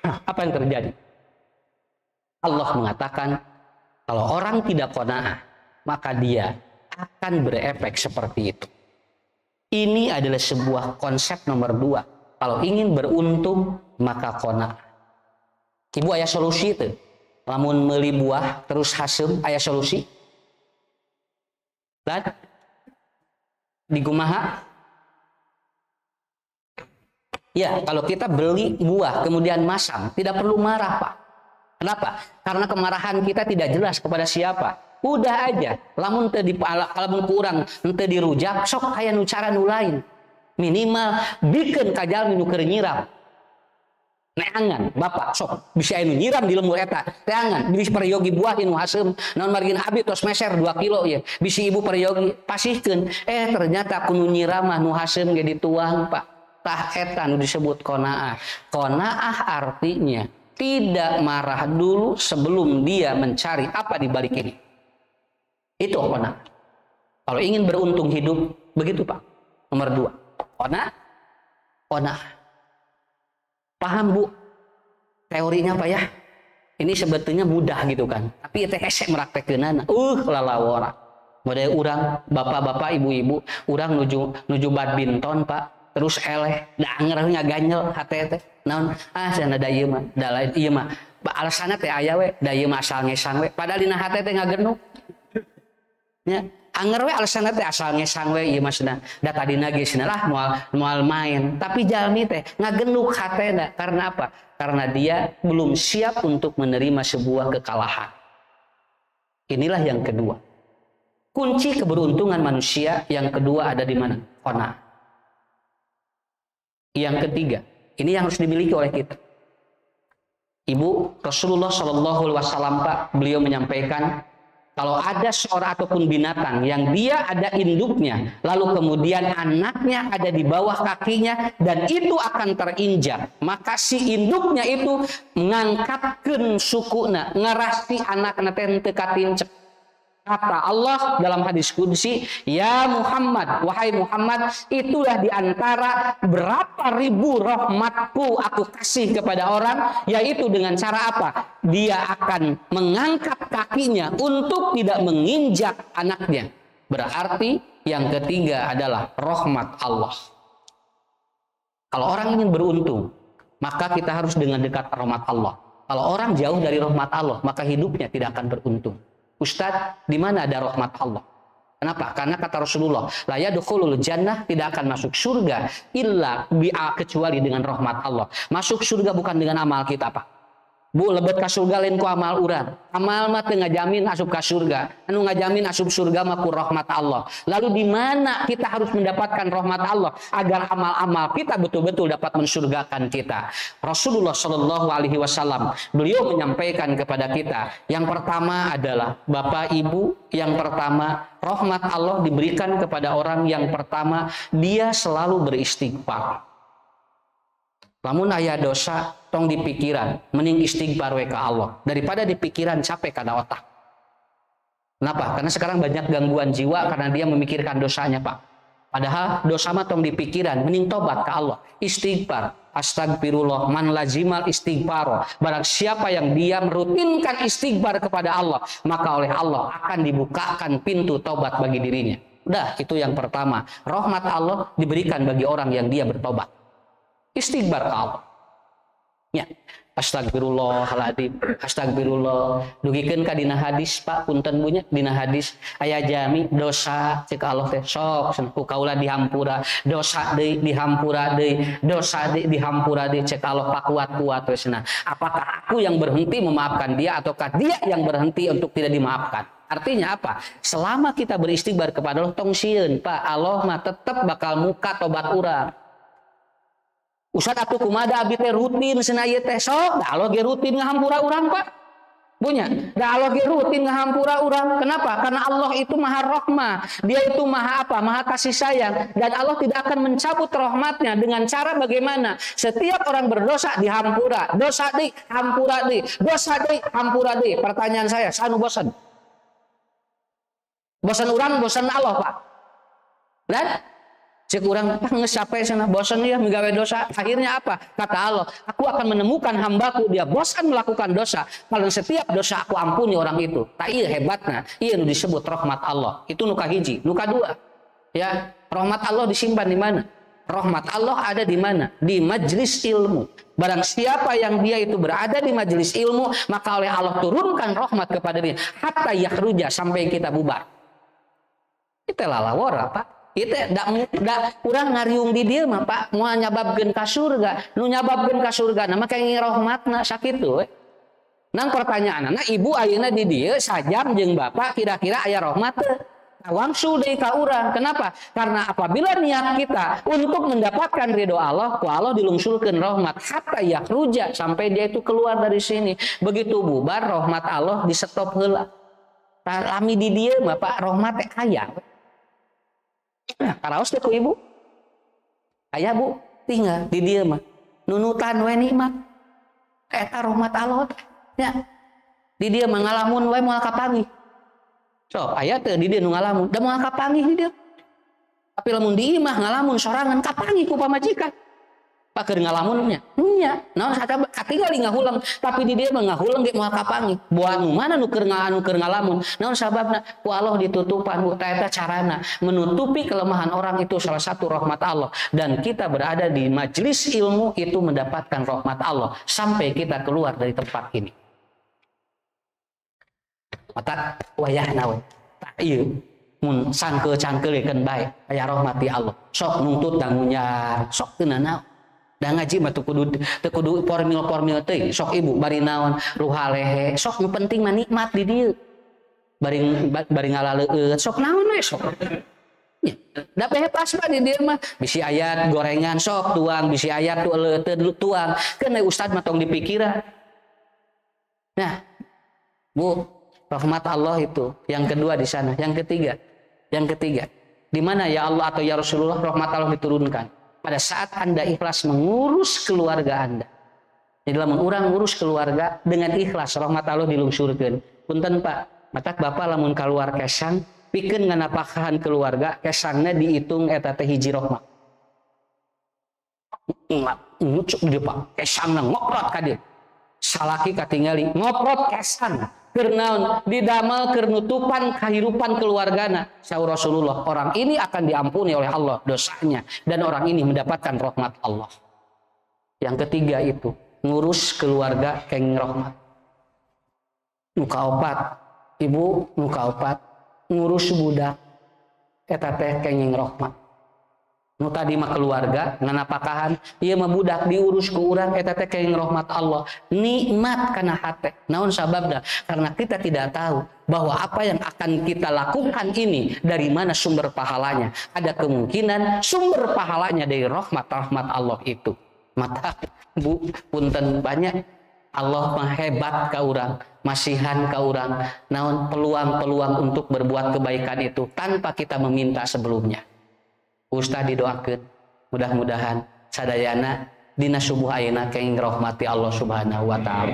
Apa yang terjadi? Allah mengatakan kalau orang tidak qanaah, maka dia akan berefek seperti itu. Ini adalah sebuah konsep nomor 2. Kalau ingin beruntung, maka qanaah. Ibu aya solusi itu. Lamun meuli buah terus hasem, aya solusi? Dan digumaha? Ya, kalau kita beli buah kemudian masam, tidak perlu marah Pak. Kenapa? Karena kemarahan kita tidak jelas kepada siapa. Udah aja, lamun teu dipalamun kurang, teu dirujak, sok aya nu cara nu lain. Minimal bikeun kajalmi nu keur nyiram. Neangan, Bapak sok bisa anu nyiram di lemur eta. Teangan, bisi peryogi buah nu hasem, naon margin abi tos meser 2 kilo ya. Bisi ibu peryogi pasihkeun, ternyata kudu nyiram mah nu hasem ge dituang, Pak. Tah eta nu disebut qanaah. Qanaah artinya tidak marah dulu sebelum dia mencari apa di balik ini. Itu qanaah. Kalau ingin beruntung hidup, begitu Pak. Nomor 2. Qanaah. Paham Bu? Teorinya apa ya? Ini sebetulnya mudah gitu kan. Tapi teh hese meraktekeunana. Lalawora. Model urang, bapak-bapak, ibu-ibu, urang nuju badminton Pak. Terus eleh, da anger nya ganyel hate teh. Naon? Cenah da ieu mah, da lain ieu mah alasanna teh aya we, da ieu mah asal ngesan we, padahal dina hate teh ngagenuk. Nya, anger we alasanna teh asal ngesan we ieu mah cenah. Da tadina ge cenah lah moal main, tapi jalmi teh ngagenuk hatena karena apa? Karena dia belum siap untuk menerima sebuah kekalahan. Inilah yang kedua. Kunci keberuntungan manusia yang kedua ada di mana? Qanaah. Yang ketiga, ini yang harus dimiliki oleh kita. Ibu Rasulullah Shallallahu Alaihi Wasallam, Pak, beliau menyampaikan kalau ada seorang ataupun binatang yang dia ada induknya, lalu kemudian anaknya ada di bawah kakinya dan itu akan terinjak, maka si induknya itu mengangkatkan sukuna, ngerasi anaknya teu katincek. Kata Allah dalam hadis qudsi, ya Muhammad, wahai Muhammad, itulah diantara berapa ribu rahmatku aku kasih kepada orang, yaitu dengan cara apa? Dia akan mengangkat kakinya untuk tidak menginjak anaknya. Berarti yang ketiga adalah rahmat Allah. Kalau orang ingin beruntung, maka kita harus dengan dekat rahmat Allah. Kalau orang jauh dari rahmat Allah, maka hidupnya tidak akan beruntung. Ustadz, di mana ada rahmat Allah? Kenapa? Karena kata Rasulullah, la yadkhulul jannah, tidak akan masuk surga illa bi'a, kecuali dengan rahmat Allah. Masuk surga bukan dengan amal kita, Pak. Bu, lebet ka surga lain ku amal urang. Amal mah teu ngajamin asup ka surga. Anu ngajamin asup surga mah ku rahmat Allah. Lalu di mana kita harus mendapatkan rahmat Allah agar amal-amal kita betul-betul dapat mensurgakan kita? Rasulullah Shallallahu Alaihi Wasallam beliau menyampaikan kepada kita, yang pertama adalah Bapak Ibu, yang pertama rahmat Allah diberikan kepada orang yang pertama dia selalu beristighfar. Lamun aya dosa tong di pikiran, mending istighfar we ka Allah daripada di pikiran capek kana otak. Kenapa? Karena sekarang banyak gangguan jiwa karena dia memikirkan dosanya, Pak. Padahal dosa mah tong di pikiran, mending tobat ka Allah, istighfar. Astagfirullah man lazimal istighfar. Barang siapa yang dia merutinkan istighfar kepada Allah, maka oleh Allah akan dibukakan pintu taubat bagi dirinya. Udah, itu yang pertama. Rahmat Allah diberikan bagi orang yang dia bertobat. Istighfar ke Allah. Ya, astagfirullahaladzim, astagfirullah. Dugikeun ka dina hadis, Pak, punten bunya dina hadis aya jami dosa cek Allah teh sok ku kaula dihampura, dosa deui dihampura deui, dosa deui dihampura deui cek Allah pakuat-kuat we cenah. Apakah aku yang berhenti memaafkan dia ataukah dia yang berhenti untuk tidak dimaafkan? Artinya apa? Selama kita beristighfar kepada Allah tong sieun, Pak, Allah mah tetep bakal muka tobat urang. Ustad atuh kumaha abdi teh rutin cenah ieu teh sok, da Allah ge rutin ngahampura urang, Pak. Punya, da Allah ge rutin ngahampura urang. Kenapa? Karena Allah itu Maha Rahmah. Dia itu Maha apa? Maha kasih sayang, dan Allah tidak akan mencabut rahmatnya dengan cara bagaimana? Setiap orang berdosa dihampura, dosa deui hampura deui, dosa deui hampura deui. Pertanyaan saya, sanu bosan? Bosan urang, bosan Allah, Pak. Dan cek urang geus capek cenah bosan ya menggawe dosa. Akhirnya apa? Kata Allah, aku akan menemukan hambaku dia bosan melakukan dosa. Kalau setiap dosa aku ampuni orang itu. Tak iya hebatnya. Iya nu disebut rahmat Allah. Itu nu kahiji. Nu kadua, ya, rahmat Allah disimpan di mana? Rahmat Allah ada di mana? Di majelis ilmu. Barang siapa yang dia itu berada di majelis ilmu, maka oleh Allah turunkan rahmat kepada dia hatta yakhruja, sampai kita bubar. Kita lalawara, Pak. Itu dak kurang ngariung di dia mah, Pak, mau nyababkeun ka surga. Nu nyababkeun ka surga na mah kenging rahmatna sakitu we. Nang pertanyaanna, ibu ayeuna di dieu sajam jeung bapak kira-kira aya rahmat teu? Wangsul deui ka urang. Kenapa? Karena apabila niat kita untuk mendapatkan ridho Allah, ku Allah dilungsulkeun rahmat hatta yakhruja, sampai dia itu keluar dari sini. Begitu bubar rahmat Allah di stop heula. Lami di dieu mah, Pak, rahmat teh aya. Nah, karaos teh ku ibu. Aya, Bu, tinggal di dieu mah. Nunutan we nikmat. Eta rahmat Allah teh. Ya. Di dieu mah ngalamun we moal kapanggih. So, aya teu di dieu nu ngalamun, da moal kapanggih di dieu. Tapi lamun di imah ngalamun sorangan kapanggih ku pamajikan. Pak keur ngalamunnya nya naon katingali ngahulang tapi di dia mah ngahulang ge moal kapangi buat nu mana nu keur ngalamun naon sababna ku Allah ditutupan ku eta carana menutupi kelemahan orang itu salah satu rahmat Allah dan kita berada di majelis ilmu itu mendapatkan rahmat Allah sampai kita keluar dari tempat ini mata wayahna we tak ieu mun cangkeul-cangkeulikeun bae aya rahmat ti Allah sok nuntut dangunyar sok teu naon da ngaji mah teu kudu formil teh sok ibu bari naon ruha lehe sok nu penting mah nikmat di dieu bari ngalaleueut sok naon we sok nya da bebas mah di dieu mah bisi ayat gorengan sok tuang bisi ayat teu tuang keun ustad mah tong dipikiran nah Bu rahmat Allah itu yang kedua di sana yang ketiga di mana ya Allah atau ya Rasulullah rahmat Allah diturunkan pada saat Anda ikhlas mengurus keluarga Anda. Jadi lamun urang ngurus keluarga dengan ikhlas rahmat Allah dilungsurkeun. Punten Pak, matak Bapak lamun kaluar kesang pikeun nganapakahan keluarga, kesangna dihitung eta teh hiji rahmat. Ngucuk di Pak, kesangna ngoprot ka dieu. Salaki katingali ngoprot kesang. Keur naon didamel keur nutupan kehidupan keluargana saur Rasulullah orang ini akan diampuni oleh Allah dosanya dan orang ini mendapatkan rahmat Allah. Yang ketiga itu ngurus keluarga kenging rahmat. Nuka opat ibu nuka opat ngurus budak eta teh kenging rahmat. Nu tadi mah keluarga nganapakahan ieu mah budak diurus ku urang eta teh kenging rahmat Allah nikmat kana hate naon sababna karena kita tidak tahu bahwa apa yang akan kita lakukan ini dari mana sumber pahalanya ada kemungkinan sumber pahalanya dari rahmat Allah itu mata Bu punten banyak Allah mah hebat ka urang masihan ka urang naon peluang-peluang untuk berbuat kebaikan itu tanpa kita meminta sebelumnya. Ustaz didoakeun mudah-mudahan sadayana dina subuh ayeuna kenging rahmati Allah Subhanahu wa taala.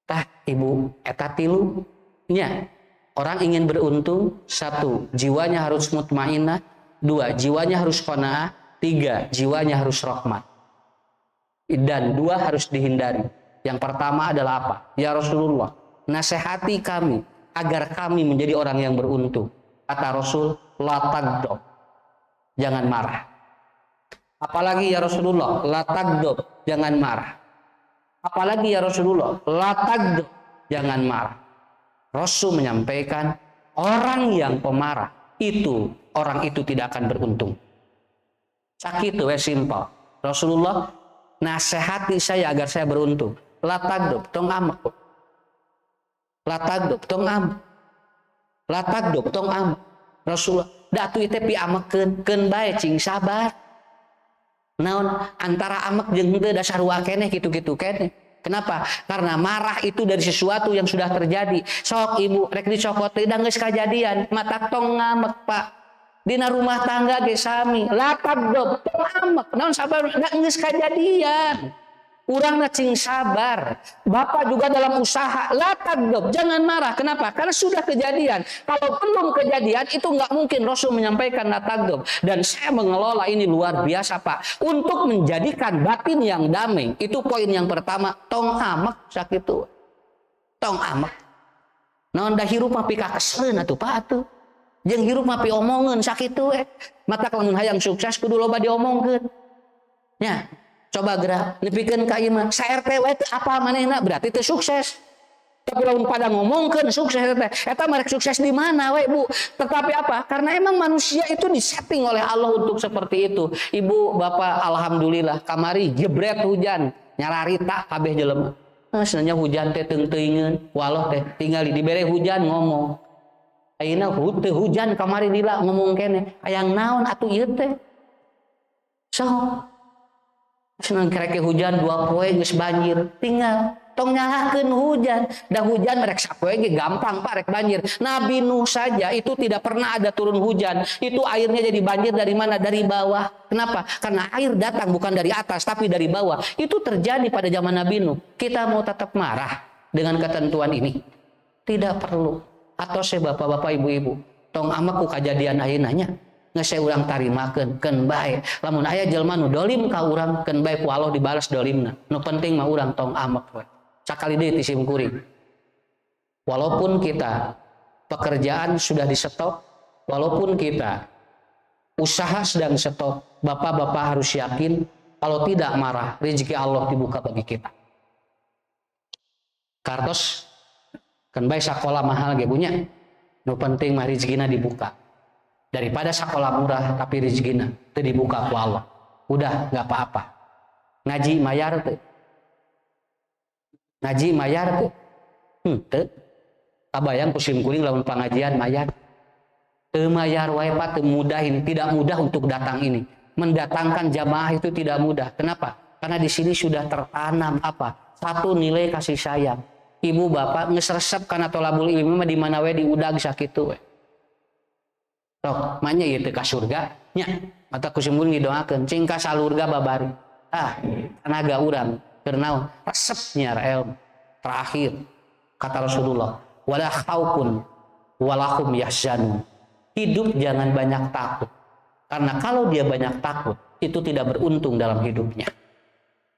Tah ibu eta tilu nya orang ingin beruntung satu jiwanya harus mutmainnah dua jiwanya harus qanaah tiga jiwanya harus rahmat dan dua harus dihindari. Yang pertama adalah apa? Ya Rasulullah nasihati kami agar kami menjadi orang yang beruntung. Kata Rasul la tagdob, jangan marah. Apalagi ya Rasulullah, la tagdob, jangan marah. Apalagi ya Rasulullah, la tagdob, jangan marah. Rasul menyampaikan orang yang pemarah itu orang itu tidak akan beruntung. Sakitu we simpel. Rasulullah nasihati saya agar saya beruntung. La tagdob, tong amak. La tagdob, tong amak. Latak dok tong am Rasulullah datu teh pi amekeun keun bae cing sabar naon antara amek jeung henteu da sarua keneh kitu-kitu keneh kenapa karena marah itu dari sesuatu yang sudah terjadi sok ibu rek dicokot teh da geus kajadian matak tong ngamek Pak dina rumah tangga ge sami latak dok tong amek naon sabar da geus kajadian urang cing sabar. Bapak juga dalam usaha la tagdob, jangan marah. Kenapa? Karena sudah kejadian. Kalau belum kejadian itu nggak mungkin Rasul menyampaikan la tagdob. Dan saya mengelola ini luar biasa Pak. Untuk menjadikan batin yang damai. Itu poin yang pertama. Tong amek sakitu. Tong amek. Naon da hirup mah pika keseleun atuh Pak atuh. Jeung hirup mah pi omongeun sakitu Mata lamun hayang sukses kudu loba diomongkeun. Nya. Coba gerak, nepikeun ka ieu mah sa-RT we apa manehna berarti teu sukses. Tapi lamun pada ngomongkeun sukses eta mah rek sukses di mana we Bu? Tetapi apa? Karena emang manusia itu disetting oleh Allah untuk seperti itu. Ibu, Bapak alhamdulillah kamari jebret hujan, nyararita kabeh jelema. Sebenarnya hujan teh teung-teungeun, walau teh tinggal dibere hujan ngomong. Ayeuna teu hujan kamari lila ngomong keneh. Hayang naon atuh ieu teh? So senang kereke hujan 2 poe geus banjir tinggal tong nyalakeun hujan dah hujan rek sapoe ge gampang Pak rek banjir Nabi Nuh saja itu tidak pernah ada turun hujan itu airnya jadi banjir dari mana dari bawah kenapa karena air datang bukan dari atas tapi dari bawah itu terjadi pada zaman Nabi Nuh kita mau tetap marah dengan ketentuan ini tidak perlu atau saya bapak-bapak ibu-ibu tong amak ku kajadian ayeuna nya Nggak urang tarimakeun keun bae. Lamun aya jelema nu dolim ka urang keun bae ku Allah dibalas dolimna. Nu penting mah urang tong amek we. Sakali deui ti simkuring. Walaupun kita pekerjaan sudah di stop, walaupun kita usaha sedang stop, bapak-bapak harus yakin kalau tidak marah, rezeki Allah dibuka bagi kita. Kartos keun bae sakola mahal ge punya. Nu penting mah rezekina dibuka. Daripada sekolah murah tapi rezekina itu dibuka ku Allah. Udah nggak apa-apa. Ngaji mayar tuh. Ngaji mayar tuh. Tuh. Kabayang kusim kuring lawan pengajian mayar. Teu mayar wae Pak, teu mudah ini, tidak mudah untuk datang ini. Mendatangkan jamaah itu tidak mudah. Kenapa? Karena di sini sudah tertanam apa? Satu nilai kasih sayang. Ibu bapak geus resep kana tolabul ilmi mah di mana we diudag sakitu we. Tok, manya ieu teh ka surga nya. Mata kusim kuring didoakeun cing ka salurga babari. Tenaga urang keur naon? Resep nyiar ilmu. Terakhir kata Rasulullah, wala khaufun walahum yahzanun. Hidup jangan banyak takut. Karena kalau dia banyak takut, itu tidak beruntung dalam hidupnya.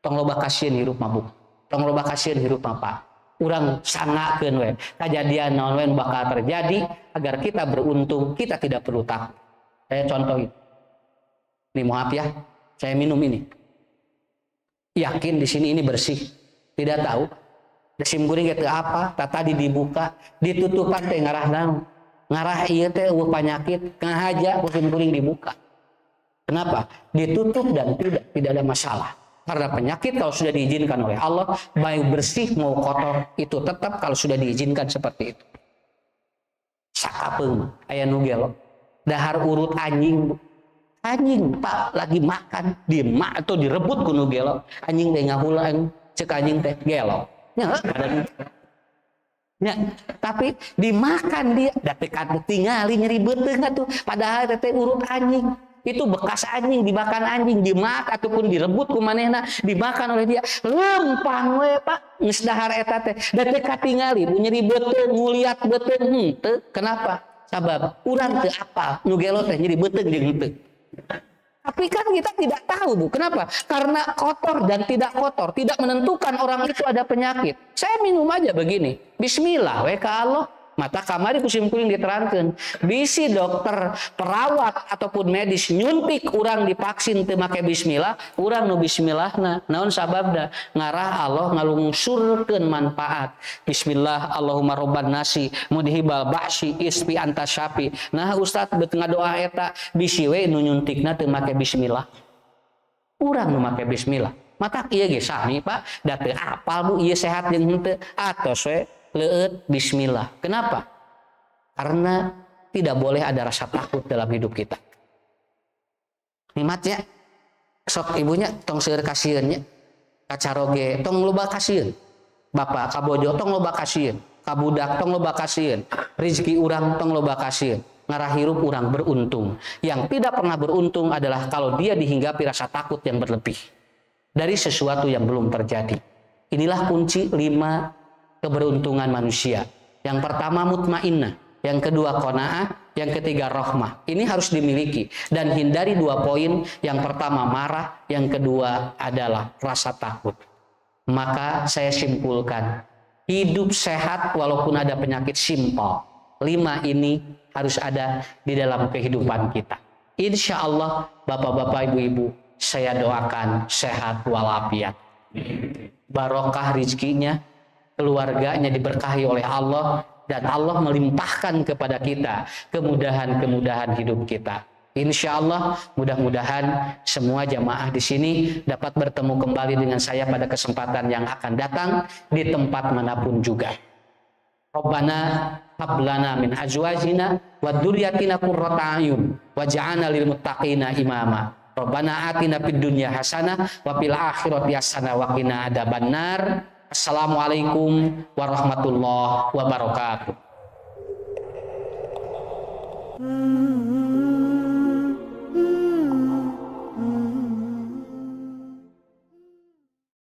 Tong loba kasieun hirup mabuk. Tong loba kasieun hirup apa? Urang sangakeun we. Kejadian naon we bakal terjadi agar kita beruntung, kita tidak perlu takut. Saya contohin. Ini maaf ya, saya minum ini. Yakin di sini ini bersih. Tidak tahu. Sim kuring teh apa? Tadi dibuka, ditutupan teh ngarah naon? Ngarah ieu teh penyakit, ngahaja sim kuring dibuka. Kenapa? Ditutup dan tidak ada masalah. Karena penyakit kalau sudah diizinkan oleh Allah, baik bersih mau kotor, itu tetap kalau sudah diizinkan seperti itu. Sakapeung aya nu gelo. Dahar urut anjing. Anjing Pak lagi makan, dimak atau direbut ku nu gelo. Anjing teh ngahulang, cek anjing teh gelo. Ya, tapi dimakan dia, dapekan tinggali nyeri beteng atuh. Padahal teh urut anjing. Itu bekas anjing dimakan anjing, dimakan ataupun direbut ku manehna, dimakan oleh dia. Lempang we Pak, geus dahar eta teh. Da teh katingali nyeri beuteung, nguliat beuteung henteu. Kenapa? Sabab urang teu apal nu gelo teh nyeri beuteung jeung henteu. Tapi kan kita tidak tahu Bu. Kenapa? Karena kotor dan tidak kotor tidak menentukan orang itu ada penyakit. Saya minum aja begini. Bismillah we ka Allah. Mata kamari kusim kuring diterangkeun. Bisi dokter, perawat ataupun medis nyuntik urang divaksin teu make bismillah, urang nu bismillahna. Naon sababna? Ngarah Allah ngalungsurkeun manfaat. Bismillah Allahumma robban nasi mudhibal ba'si isfi anta syafi. Nah Ustaz beut ngadoa eta bisi we nu nyuntikna teu make bismillah. Urang nu make bismillah. Mata ieu ge sami Pak, da teu apal Bu ieu sehat jeung henteu. Atos we leut bismillah. Kenapa? Karena tidak boleh ada rasa takut dalam hidup kita. Nikmatnya sok ibunya tong seueur kasieun nya. Kacaroge tong loba kasieun. Bapak kabojo tong loba kasieun. Kabudak tong loba kasieun. Rezeki urang tong loba kasieun. Ngarah hirup urang beruntung. Yang tidak pernah beruntung adalah kalau dia dihinggapi rasa takut yang berlebih dari sesuatu yang belum terjadi. Inilah kunci 5 keberuntungan manusia. Yang pertama mutmainnah, yang kedua qanaah, yang ketiga rahmah. Ini harus dimiliki dan hindari 2 poin. Yang pertama marah, yang kedua adalah rasa takut. Maka saya simpulkan, hidup sehat walaupun ada penyakit simpel. 5 ini harus ada di dalam kehidupan kita. Insya Allah Bapak-bapak Ibu-ibu, saya doakan sehat walafiat. Barokah rezekinya, keluarganya diberkahi oleh Allah, dan Allah melimpahkan kepada kita kemudahan-kemudahan hidup kita. Insya Allah mudah-mudahan semua jamaah di sini dapat bertemu kembali dengan saya pada kesempatan yang akan datang di tempat manapun juga. Rabbana hab lana min azwajina wa dzurriyyatina qurrata a'yun waj'alna lil muttaqina imama. Rabbana atina fid dunya hasanah wa fil akhirati hasanah wa qina adzabannar. Assalamualaikum warahmatullahi wabarakatuh.